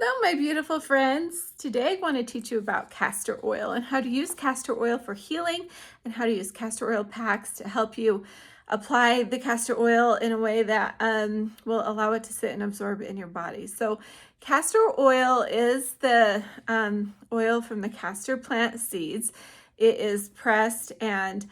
Hello, my beautiful friends. Today I want to teach you about castor oil and how to use castor oil for healing and how to use castor oil packs to help you apply the castor oil in a way that will allow it to sit and absorb in your body. So castor oil is the oil from the castor plant seeds. It is pressed and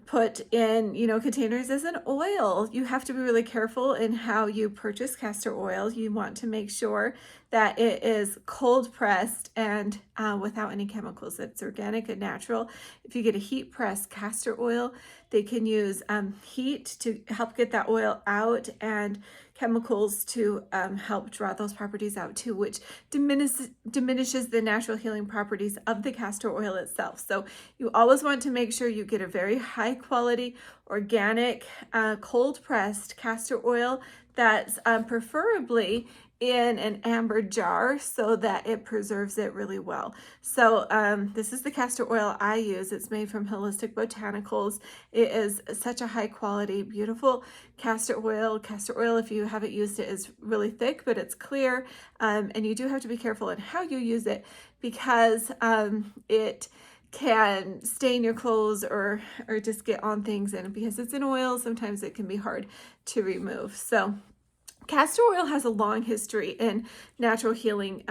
put in, containers as an oil. You have to be really careful in how you purchase castor oil. You want to make sure that it is cold pressed and without any chemicals. It's organic and natural. If you get a heat pressed castor oil, they can use heat to help get that oil out and chemicals to help draw those properties out too, which diminishes the natural healing properties of the castor oil itself. So you always want to make sure you get a very high quality, organic, cold pressed castor oil that's preferably in an amber jar so that it preserves it really well. So this is the castor oil I use. It's made from Holistic Botanicals. It is such a high quality, beautiful castor oil. Castor oil, if you haven't used it, is really thick, but it's clear. And you do have to be careful in how you use it because it can stain your clothes or just get on things, and because it's in oil, sometimes it can be hard to remove. So castor oil has a long history in natural healing.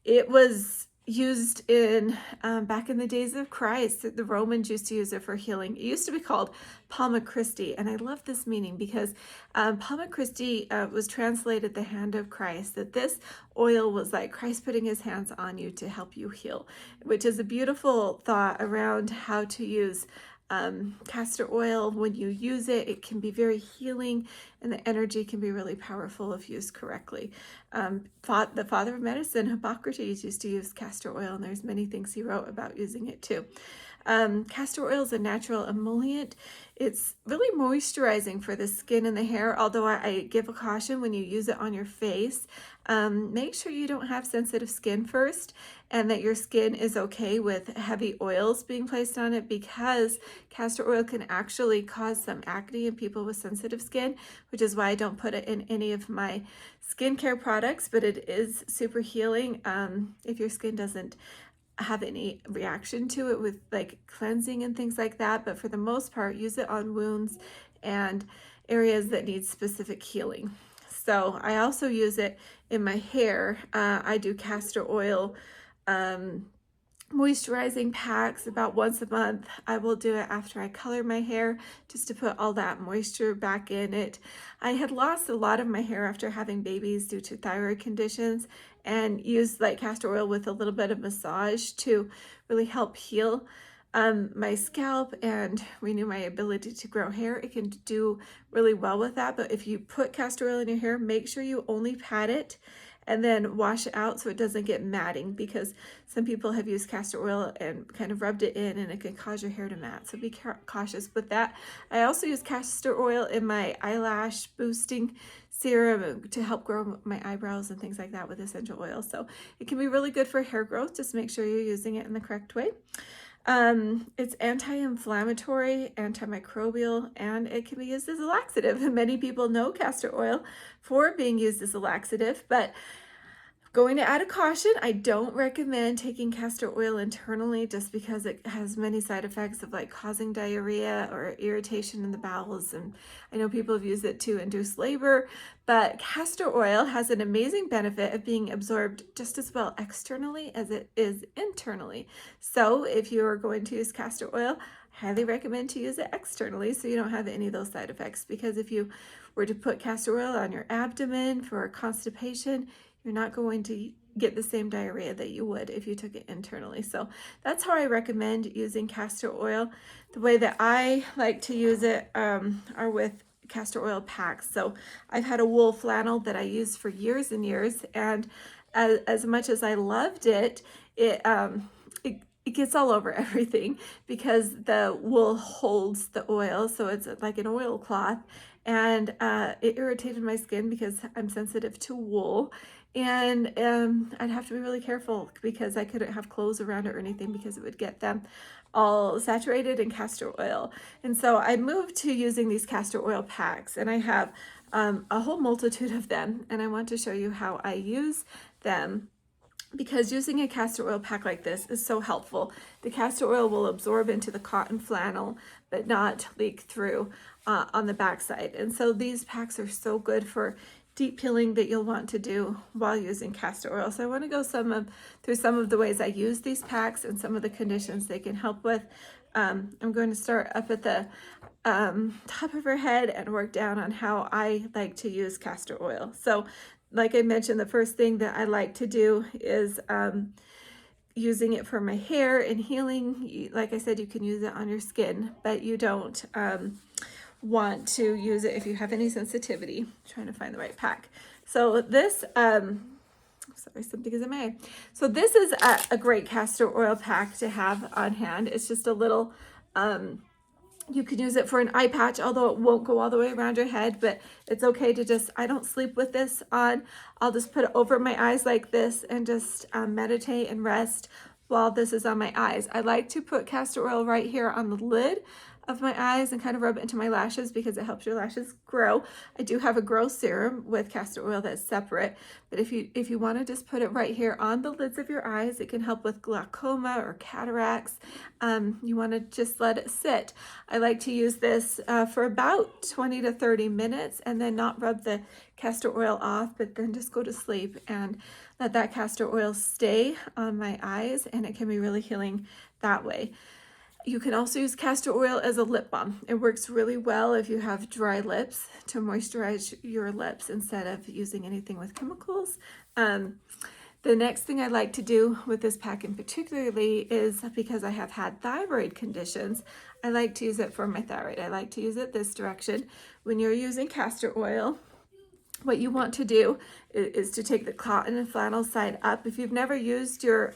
It was used in back in the days of Christ. The Romans used to use it for healing. It used to be called Palma Christi, and I love this meaning because Palma Christi was translated the hand of Christ, that this oil was like Christ putting his hands on you to help you heal, which is a beautiful thought around how to use castor oil. When you use it, it can be very healing, and the energy can be really powerful if used correctly. The father of medicine, Hippocrates, used to use castor oil, and there's many things he wrote about using it too. Castor oil is a natural emollient. It's really moisturizing for the skin and the hair, although I give a caution when you use it on your face. Make sure you don't have sensitive skin first, and that your skin is okay with heavy oils being placed on it, because castor oil can actually cause some acne in people with sensitive skin, which is why I don't put it in any of my skincare products, but it is super healing if your skin doesn't have any reaction to it with like cleansing and things like that. But for the most part, use it on wounds and areas that need specific healing. So I also use it in my hair. I do castor oil moisturizing packs about once a month. I will do it after I color my hair, just to put all that moisture back in it. I had lost a lot of my hair after having babies due to thyroid conditions, and used like castor oil with a little bit of massage to really help heal my scalp and renew my ability to grow hair. It can do really well with that. But if you put castor oil in your hair, make sure you only pat it and then wash it out so it doesn't get matting, because some people have used castor oil and kind of rubbed it in, and it can cause your hair to mat. So be cautious with that. I also use castor oil in my eyelash boosting serum to help grow my eyebrows and things like that with essential oil. So it can be really good for hair growth. Just make sure you're using it in the correct way. It's anti-inflammatory, antimicrobial, and it can be used as a laxative. Many people know castor oil for being used as a laxative, but going to add a caution, I don't recommend taking castor oil internally, just because it has many side effects of like causing diarrhea or irritation in the bowels. And I know people have used it to induce labor, but castor oil has an amazing benefit of being absorbed just as well externally as it is internally. So if you're going to use castor oil, I highly recommend to use it externally so you don't have any of those side effects, because if you were to put castor oil on your abdomen for constipation, you're not going to get the same diarrhea that you would if you took it internally. So that's how I recommend using castor oil. The way that I like to use it are with castor oil packs. So I've had a wool flannel that I used for years and years, and as much as I loved it, it gets all over everything because the wool holds the oil, so it's like an oilcloth, and it irritated my skin because I'm sensitive to wool. And I'd have to be really careful because I couldn't have clothes around it or anything, because it would get them all saturated in castor oil. And so I moved to using these castor oil packs, and I have a whole multitude of them, and I want to show you how I use them, because using a castor oil pack like this is so helpful. The castor oil will absorb into the cotton flannel, but not leak through on the backside. And so these packs are so good for deep peeling that you'll want to do while using castor oil. So I want to go through some of the ways I use these packs and some of the conditions they can help with. I'm going to start up at the top of her head and work down on how I like to use castor oil. So like I mentioned, the first thing that I like to do is using it for my hair and healing. Like I said, you can use it on your skin, but you don't want to use it if you have any sensitivity. I'm trying to find the right pack. So this, sorry, something is in my eye. So this is a great castor oil pack to have on hand. It's just a little, you can use it for an eye patch, although it won't go all the way around your head, but it's okay to just, I don't sleep with this on. I'll just put it over my eyes like this and just meditate and rest while this is on my eyes. I like to put castor oil right here on the lid of my eyes and kind of rub it into my lashes because it helps your lashes grow. I do have a grow serum with castor oil that's separate, but if you want to just put it right here on the lids of your eyes, it can help with glaucoma or cataracts. You want to just let it sit. I like to use this for about 20 to 30 minutes and then not rub the castor oil off, but then just go to sleep and let that castor oil stay on my eyes, and it can be really healing that way. You can also use castor oil as a lip balm. It works really well if you have dry lips, to moisturize your lips instead of using anything with chemicals. The next thing I like to do with this pack in particularly is because I have had thyroid conditions, I like to use it for my thyroid. I like to use it this direction. When you're using castor oil, what you want to do is to take the cotton and flannel side up. If you've never used your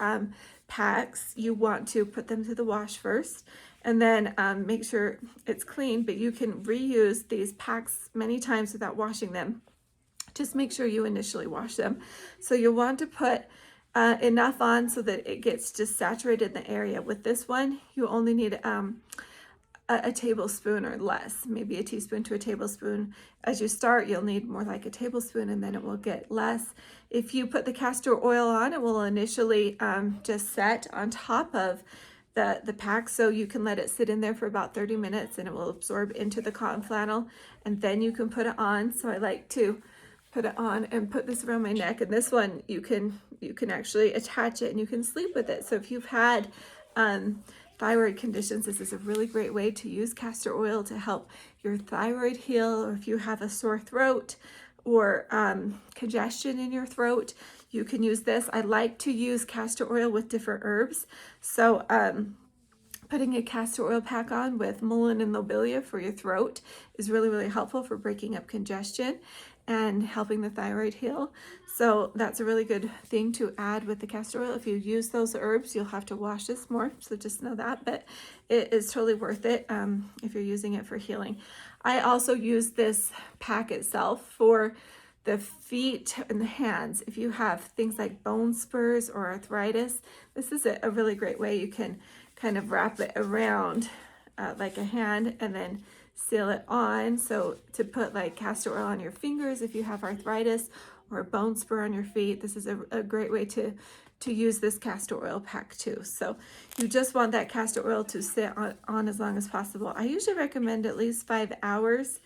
packs, you want to put them to the wash first and then make sure it's clean, but you can reuse these packs many times without washing them. Just make sure you initially wash them. So you'll want to put enough on so that it gets just saturated in the area. With this one, you only need a tablespoon or less, maybe a teaspoon to a tablespoon. As you start, you'll need more like a tablespoon, and then it will get less. If you put the castor oil on, it will initially just set on top of the pack, so you can let it sit in there for about 30 minutes and it will absorb into the cotton flannel, and then you can put it on. So I like to put it on and put this around my neck, and this one you can actually attach it and you can sleep with it. So if you've had thyroid conditions, this is a really great way to use castor oil to help your thyroid heal, or if you have a sore throat or congestion in your throat, you can use this. I like to use castor oil with different herbs. So putting a castor oil pack on with mullein and lobelia for your throat is really, really helpful for breaking up congestion and helping the thyroid heal. So that's a really good thing to add with the castor oil. If you use those herbs, you'll have to wash this more, so just know that, but it is totally worth it if you're using it for healing. I also use this pack itself for the feet and the hands. If you have things like bone spurs or arthritis, this is a really great way. You can kind of wrap it around like a hand and then seal it on. So to put like castor oil on your fingers if you have arthritis, or a bone spur on your feet, this is a great way to use this castor oil pack too. So you just want that castor oil to sit on as long as possible. I usually recommend at least 5 hours.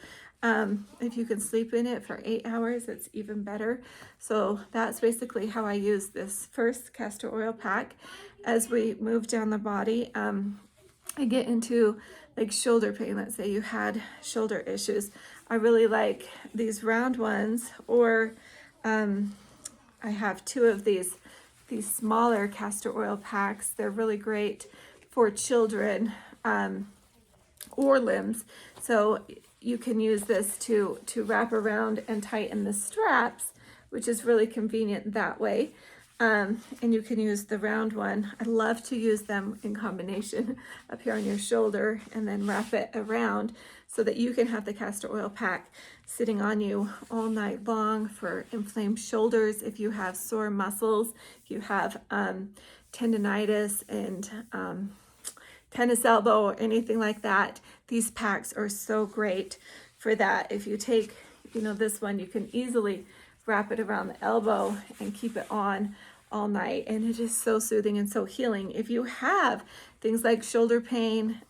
If you can sleep in it for 8 hours, it's even better. So that's basically how I use this first castor oil pack. As we move down the body, I get into like shoulder pain. Let's say you had shoulder issues. I really like these round ones, or I have 2 of these smaller castor oil packs. They're really great for children or limbs. So you can use this to wrap around and tighten the straps, which is really convenient that way. And you can use the round one. I love to use them in combination up here on your shoulder and then wrap it around so that you can have the castor oil pack sitting on you all night long for inflamed shoulders. If you have sore muscles, if you have tendonitis and tennis elbow or anything like that, these packs are so great for that. If you take you know, this one, you can easily wrap it around the elbow and keep it on all night, and it is so soothing and so healing. If you have things like shoulder pain,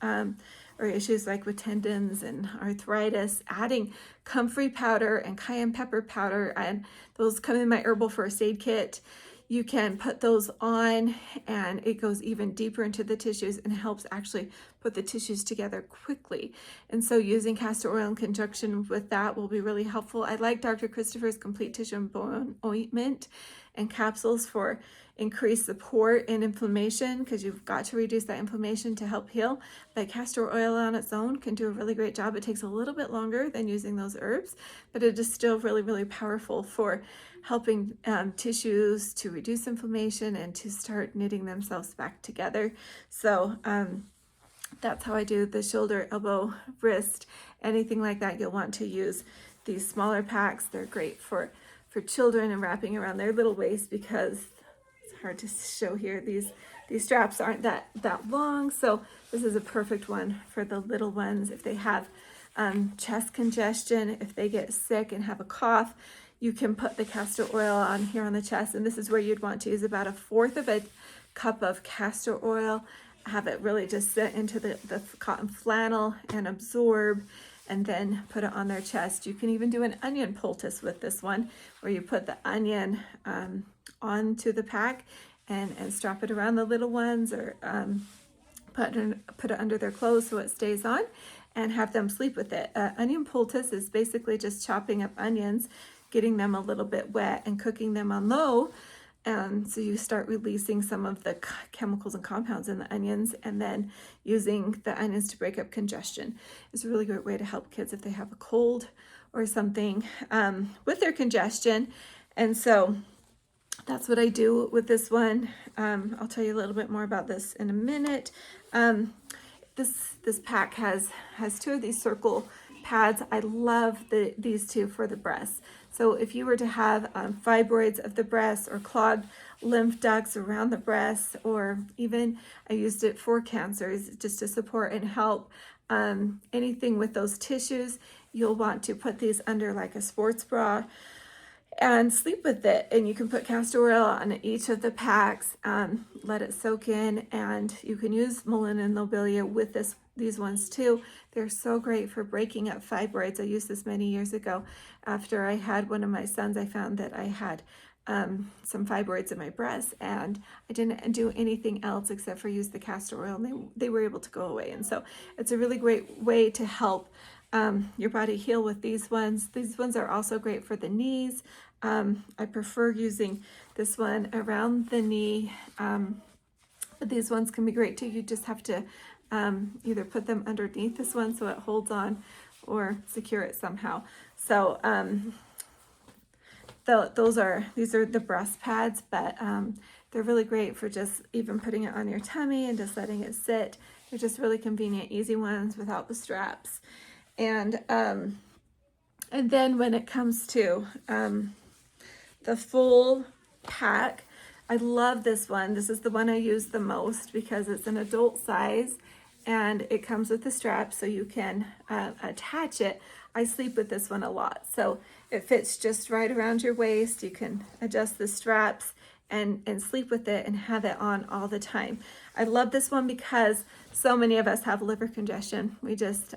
or issues like with tendons and arthritis, adding comfrey powder and cayenne pepper powder, and those come in my herbal first aid kit. You can put those on and it goes even deeper into the tissues and helps actually put the tissues together quickly. And so using castor oil in conjunction with that will be really helpful. I like Dr. Christopher's Complete Tissue and Bone Ointment and capsules for increased support and inflammation, because you've got to reduce that inflammation to help heal. But castor oil on its own can do a really great job. It takes a little bit longer than using those herbs, but it is still really, really powerful for helping tissues to reduce inflammation and to start knitting themselves back together. So that's how I do the shoulder, elbow, wrist, anything like that. You'll want to use these smaller packs. They're great for children and wrapping around their little waist, because it's hard to show here. These straps aren't that long. So this is a perfect one for the little ones. If they have chest congestion, if they get sick and have a cough, you can put the castor oil on here on the chest. And this is where you'd want to use about 1/4 of a cup of castor oil, have it really just sit into the cotton flannel and absorb, and then put it on their chest. You can even do an onion poultice with this one, where you put the onion onto the pack and strap it around the little ones, or put it under their clothes so it stays on, and have them sleep with it. Onion poultice is basically just chopping up onions, getting them a little bit wet and cooking them on low. So you start releasing some of the chemicals and compounds in the onions, and then using the onions to break up congestion is a really great way to help kids if they have a cold or something with their congestion. And so that's what I do with this one. I'll tell you a little bit more about this in a minute. This pack has 2 of these circle pads. I love these 2 for the breasts. So if you were to have fibroids of the breast or clogged lymph ducts around the breast, or even I used it for cancers just to support and help anything with those tissues, you'll want to put these under like a sports bra and sleep with it. And you can put castor oil on each of the packs, let it soak in, and you can use Mullein and Lobelia with these ones too. They're so great for breaking up fibroids. I used this many years ago. After I had one of my sons, I found that I had some fibroids in my breast, and I didn't do anything else except for use the castor oil, and they were able to go away. And so it's a really great way to help your body heal with these ones. These ones are also great for the knees. I prefer using this one around the knee, but these ones can be great too. You just have to either put them underneath this one so it holds on, or secure it somehow. So these are the breast pads, but they're really great for just even putting it on your tummy and just letting it sit. They're just really convenient, easy ones without the straps. And then when it comes to the full pack, I love this one. This is the one I use the most because it's an adult size, and it comes with the strap so you can attach it. I sleep with this one a lot, so it fits just right around your waist. You can adjust the straps and sleep with it and have it on all the time. I love this one because so many of us have liver congestion. We just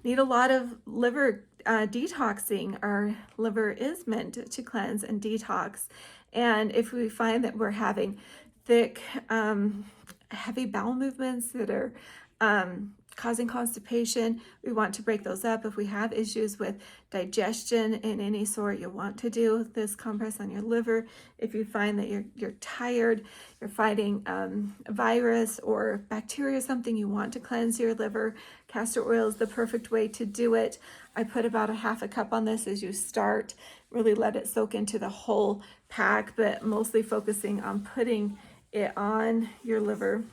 need a lot of liver detoxing. Our liver is meant to cleanse and detox. And if we find that we're having thick, heavy bowel movements that are causing constipation, we want to break those up. If we have issues with digestion in any sort, you'll want to do this compress on your liver. If you find that you're tired, you're fighting a virus or bacteria or something, you want to cleanse your liver, castor oil is the perfect way to do it. I put about 1/2 cup on this as you start. Really let it soak into the whole pack, but mostly focusing on putting it on your liver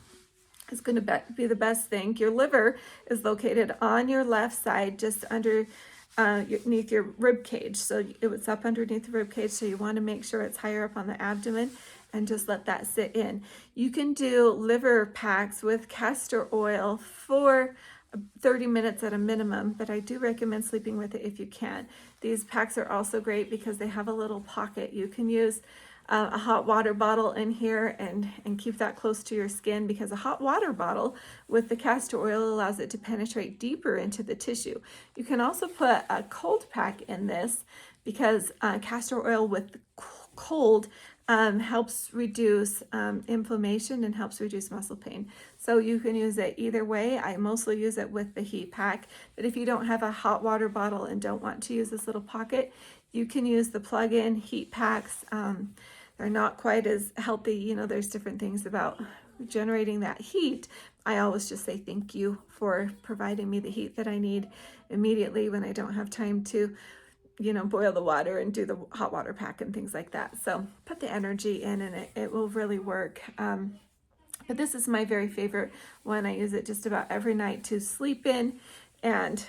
is going to be the best thing. Your liver is located on your left side, just underneath your rib cage. So it's up underneath the rib cage, so you want to make sure it's higher up on the abdomen, and just let that sit in. You can do liver packs with castor oil for 30 minutes at a minimum, but I do recommend sleeping with it if you can. These packs are also great because they have a little pocket. You can use a hot water bottle in here and keep that close to your skin, because a hot water bottle with the castor oil allows it to penetrate deeper into the tissue. You can also put a cold pack in this, because castor oil with cold helps reduce inflammation and helps reduce muscle pain. So you can use it either way. I mostly use it with the heat pack, but if you don't have a hot water bottle and don't want to use this little pocket, you can use the plug-in heat packs. They're not quite as healthy. You know, there's different things about generating that heat. I always just say thank you for providing me the heat that I need immediately when I don't have time to, you know, boil the water and do the hot water pack and things like that. So put the energy in and it will really work. But this is my very favorite one. I use it just about every night to sleep in, and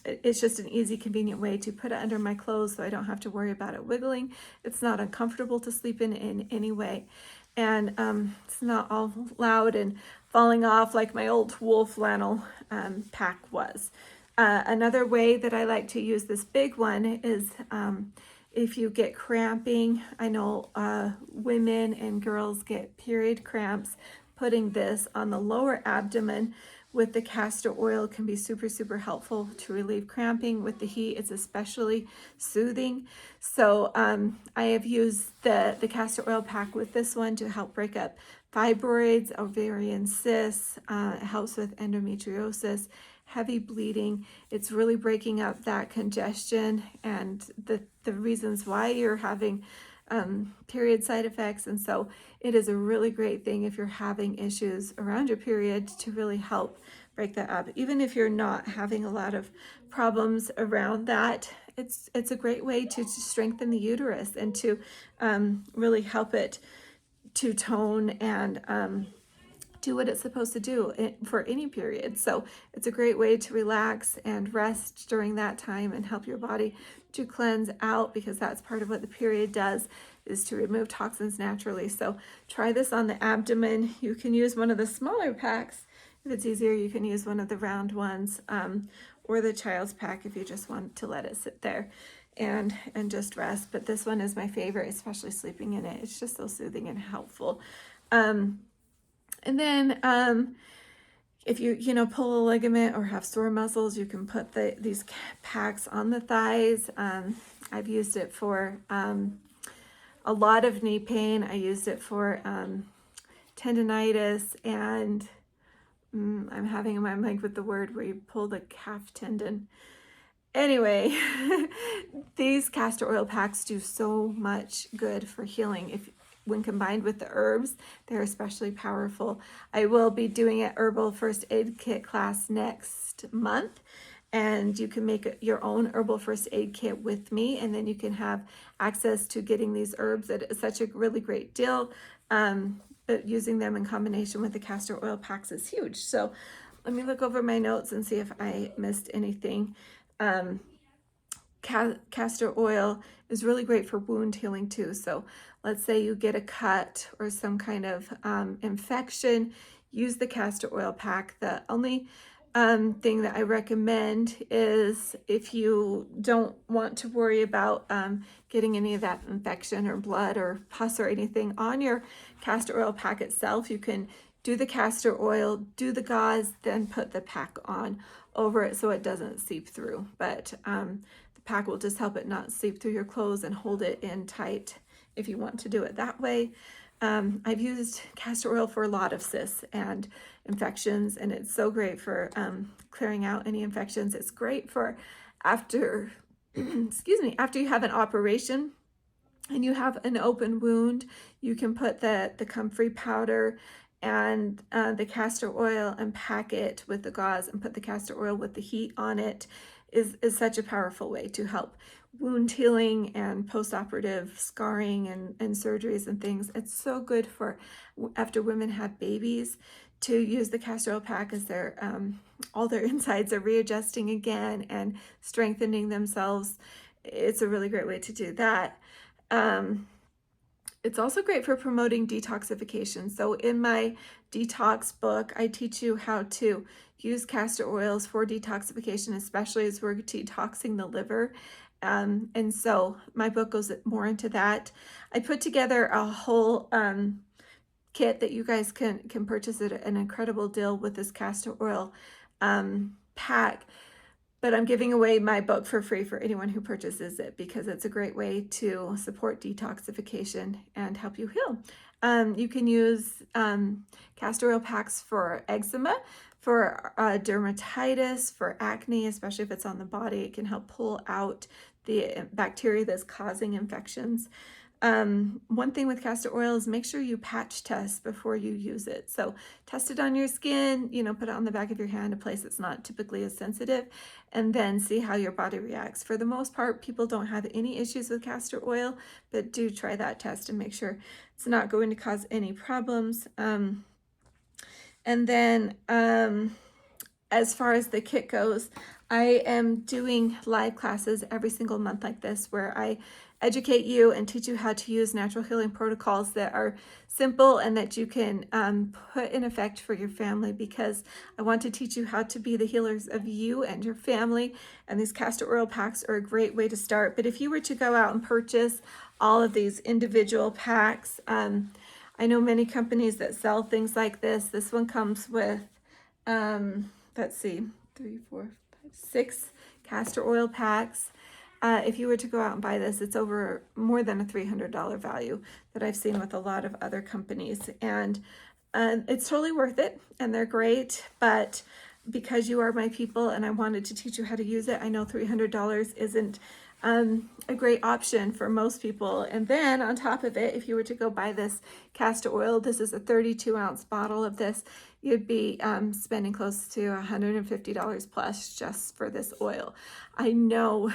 it's just an easy, convenient way to put it under my clothes so I don't have to worry about it wiggling. It's not uncomfortable to sleep in any way. And it's not all loud and falling off like my old wool flannel pack was. Another way that I like to use this big one is if you get cramping. I know women and girls get period cramps. Putting this on the lower abdomen with the castor oil can be super, super helpful to relieve cramping. With the heat, it's especially soothing. So I have used the castor oil pack with this one to help break up fibroids, ovarian cysts. It helps with endometriosis, heavy bleeding. It's really breaking up that congestion and the reasons why you're having period side effects. And so it is a really great thing if you're having issues around your period to really help break that up. Even if you're not having a lot of problems around that, it's a great way to strengthen the uterus and to really help it to tone and do what it's supposed to do for any period. So it's a great way to relax and rest during that time and help your body to cleanse out, because that's part of what the period does, is to remove toxins naturally. So try this on the abdomen. You can use one of the smaller packs. If it's easier, you can use one of the round ones, or the child's pack if you just want to let it sit there and just rest. But this one is my favorite, especially sleeping in it. It's just so soothing and helpful. And then if you pull a ligament or have sore muscles, you can put these packs on the thighs. I've used it for a lot of knee pain. I used it for tendonitis, and I'm having a blank with the word where you pull the calf tendon. Anyway, these castor oil packs do so much good for healing. When combined with the herbs, they're especially powerful. I will be doing an herbal first aid kit class next month, and you can make your own herbal first aid kit with me, and then you can have access to getting these herbs at such a really great deal. But using them in combination with the castor oil packs is huge. So let me look over my notes and see if I missed anything. Castor oil is really great for wound healing too. So let's say you get a cut or some kind of infection, use the castor oil pack. The only thing that I recommend is, if you don't want to worry about getting any of that infection or blood or pus or anything on your castor oil pack itself, you can do the castor oil, do the gauze, then put the pack on over it so it doesn't seep through. But the pack will just help it not seep through your clothes and hold it in tight if you want to do it that way. I've used castor oil for a lot of cysts and infections, and it's so great for clearing out any infections. It's great for after, after you have an operation and you have an open wound, you can put the comfrey powder and the castor oil and pack it with the gauze and put the castor oil with the heat on it. Is such a powerful way to help wound healing and post-operative scarring and surgeries and things. It's so good for after women have babies to use the castor oil pack, as their all their insides are readjusting again and strengthening themselves. It's a really great way to do that. It's also great for promoting detoxification. So in my detox book, I teach you how to use castor oils for detoxification, especially as we're detoxing the liver. And so my book goes more into that. I put together a whole kit that you guys can purchase at an incredible deal with this castor oil pack. But I'm giving away my book for free for anyone who purchases it because it's a great way to support detoxification and help you heal. You can use castor oil packs for eczema, for dermatitis, for acne, especially if it's on the body. It can help pull out the bacteria that's causing infections. One thing with castor oil is make sure you patch test before you use it. So test it on your skin, put it on the back of your hand, a place that's not typically as sensitive, and then see how your body reacts. For the most part, people don't have any issues with castor oil, but do try that test and make sure it's not going to cause any problems. And then as far as the kit goes, I am doing live classes every single month like this where I educate you and teach you how to use natural healing protocols that are simple and that you can put in effect for your family, because I want to teach you how to be the healers of you and your family. And these castor oil packs are a great way to start. But if you were to go out and purchase all of these individual packs, I know many companies that sell things like this. This one comes with, let's see, 3, 4, 5, 6 castor oil packs. If you were to go out and buy this, it's over more than a $300 value that I've seen with a lot of other companies. And it's totally worth it, and they're great. But because you are my people and I wanted to teach you how to use it, I know $300 isn't a great option for most people. And then on top of it, if you were to go buy this castor oil, this is a 32-ounce bottle of this, you'd be spending close to $150 plus just for this oil. I know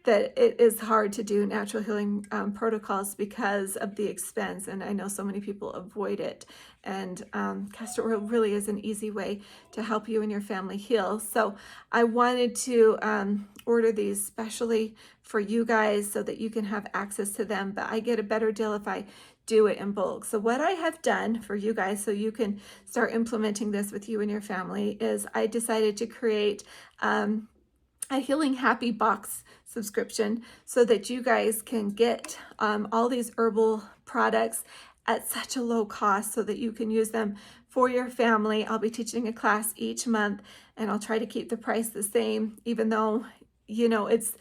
that it is hard to do natural healing protocols because of the expense, and I know so many people avoid it. And castor oil really is an easy way to help you and your family heal. So I wanted to order these specially for you guys so that you can have access to them, but I get a better deal if I do it in bulk. So what I have done for you guys so you can start implementing this with you and your family is I decided to create a Healing Happy box subscription so that you guys can get all these herbal products at such a low cost so that you can use them for your family. I'll be teaching a class each month, and I'll try to keep the price the same, even though, it's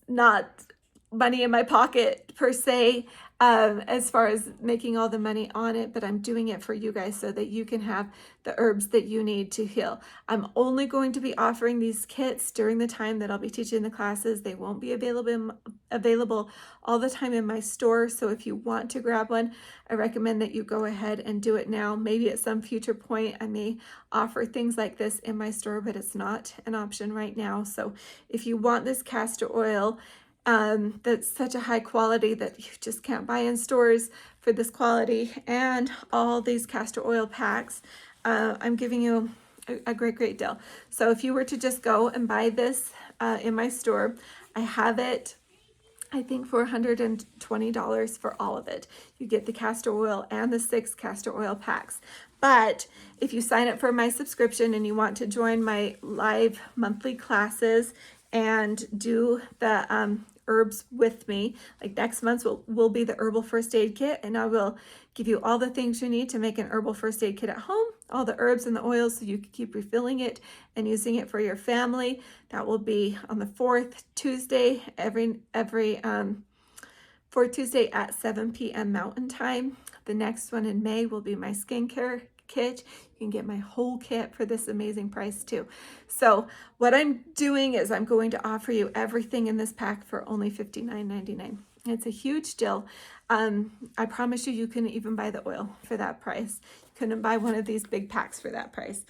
not money in my pocket per se, as far as making all the money on it, but I'm doing it for you guys so that you can have the herbs that you need to heal. I'm only going to be offering these kits during the time that I'll be teaching the classes. They won't be available all the time in my store. So if you want to grab one, I recommend that you go ahead and do it now. Maybe at some future point, I may offer things like this in my store, but it's not an option right now. So if you want this castor oil, that's such a high quality that you just can't buy in stores for this quality, and all these castor oil packs, I'm giving you a great deal. So if you were to just go and buy this in my store, I have it, I think, for $120 for all of it. You get the castor oil and the 6 castor oil packs. But if you sign up for my subscription and you want to join my live monthly classes and do the herbs with me, like next month will be the herbal first aid kit, and I will give you all the things you need to make an herbal first aid kit at home, all the herbs and the oils so you can keep refilling it and using it for your family. That will be on the 4th Tuesday, every fourth Tuesday at 7 p.m. Mountain Time. The next one in May will be my skincare kit. You can get my whole kit for this amazing price too. So what I'm doing is I'm going to offer you everything in this pack for only $59.99. It's a huge deal. I promise you, you couldn't even buy the oil for that price. You couldn't buy one of these big packs for that price.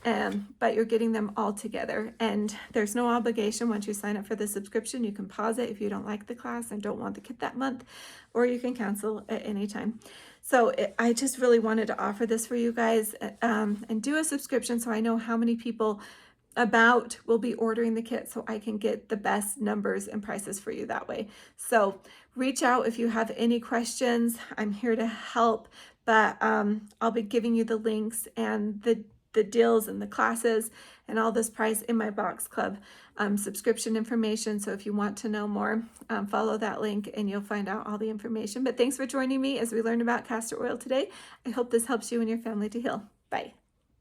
But you're getting them all together, and there's no obligation. Once you sign up for the subscription, you can pause it if you don't like the class and don't want the kit that month, or you can cancel at any time. So I just really wanted to offer this for you guys, and do a subscription so I know how many people about will be ordering the kit so I can get the best numbers and prices for you that way. So reach out if you have any questions. I'm here to help, but I'll be giving you the links and the deals and the classes and all this price in my Box Club subscription information. So if you want to know more, follow that link and you'll find out all the information. But thanks for joining me as we learn about castor oil today. I hope this helps you and your family to heal. Bye.